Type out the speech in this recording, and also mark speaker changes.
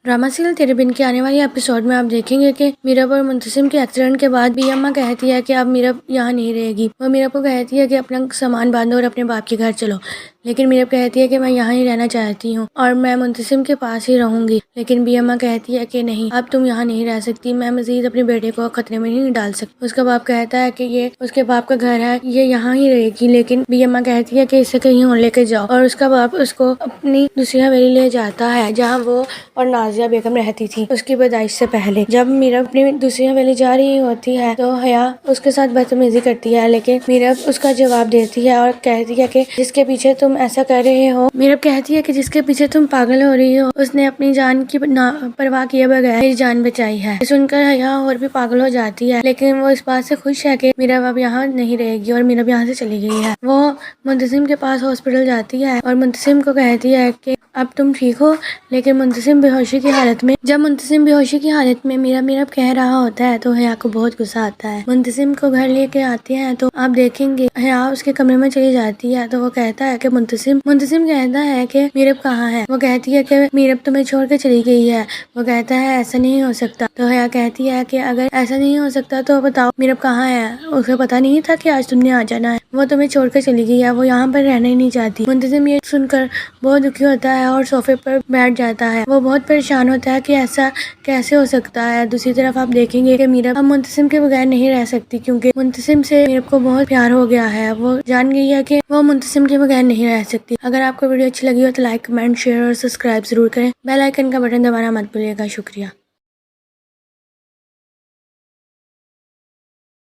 Speaker 1: Drama serial तेरे बिन के आने वाले एपिसोड में आप देखेंगे कि मीरब और मुंतसिम के एक्सीडेंट के बाद भी अम्मा कहती है कि अब मीरब यहाँ नहीं रहेगी। वो मीरब को कहती है कि अपना सामान बांधो और अपने बाप के घर चलो, लेकिन मीरब कहती है कि मैं यहाँ ही रहना चाहती हूँ और मैं मुंतसिम के पास ही रहूंगी। लेकिन बी अम्मा कहती है कि नहीं, अब तुम यहाँ नहीं रह सकती, मैं मजीद अपने बेटे को खतरे में नहीं डाल सकती। उसका बाप कहता है कि ये उसके बाप का घर है, ये यहाँ ही रहेगी, लेकिन बी अम्मा कहती है कि इसे कहीं और लेके जाओ। और उसका बाप उसको अपनी दूसरी हवेली ले जाता है जहाँ वो और नाजिया बेगम रहती थी उसकी पैदाइश से पहले। जब मीरब अपनी दूसरी हवेली जा रही होती है तो हया उसके साथ बदतमीजी करती है, लेकिन मीरब उसका जवाब देती है और कहती है कि जिसके पीछे तुम ऐसा कर रहे हो, मीरब कहती है कि जिसके पीछे तुम पागल हो रही हो उसने अपनी जान की परवाह किए बगैर मेरी जान बचाई है। सुनकर हया और भी पागल हो जाती है, लेकिन वो इस बात से खुश है कि मीरब अब यहाँ नहीं रहेगी और मीरब यहाँ से चली गई है। वो मुंतसिम के पास हॉस्पिटल जाती है और मुंतसिम को कहती है कि अब तुम ठीक हो, लेकिन मुंतसिम बेहोशी की हालत में मीरब कह रहा होता है तो हया को बहुत गुस्सा आता है। मुंतसिम को घर लेके आते हैं तो आप देखेंगे हया उसके कमरे में चली जाती है तो वो कहता है कि मुंतसिम कहता है कि मीरब कहाँ है। वो कहती है कि मीरब तुम्हें छोड़ के चली गई है। वो कहता है ऐसा नहीं हो सकता। तो हया कहती है कि अगर ऐसा नहीं हो सकता तो बताओ मीरब कहाँ है। उसे पता नहीं था कि आज तुमने आ जाना है, वो तुम्हें छोड़ कर चली गई है, वो यहाँ पर रहना ही नहीं चाहती। मुंतसिम ये सुनकर बहुत दुखी होता है और सोफे पर बैठ जाता है। वो बहुत परेशान होता है कि ऐसा कैसे हो सकता है। दूसरी तरफ आप देखेंगे कि मीरब अब मुंतसिम के बगैर नहीं रह सकती, क्योंकि मुंतसिम से मीरब को बहुत प्यार हो गया है। वो जान गई है कि वो मुंतसिम के बगैर नहीं रह सकती। अगर आपको वीडियो अच्छी लगी हो तो लाइक, कमेंट, शेयर और सब्सक्राइब जरूर करें। बेल आइकन का बटन दबाना मत भूलिएगा। शुक्रिया।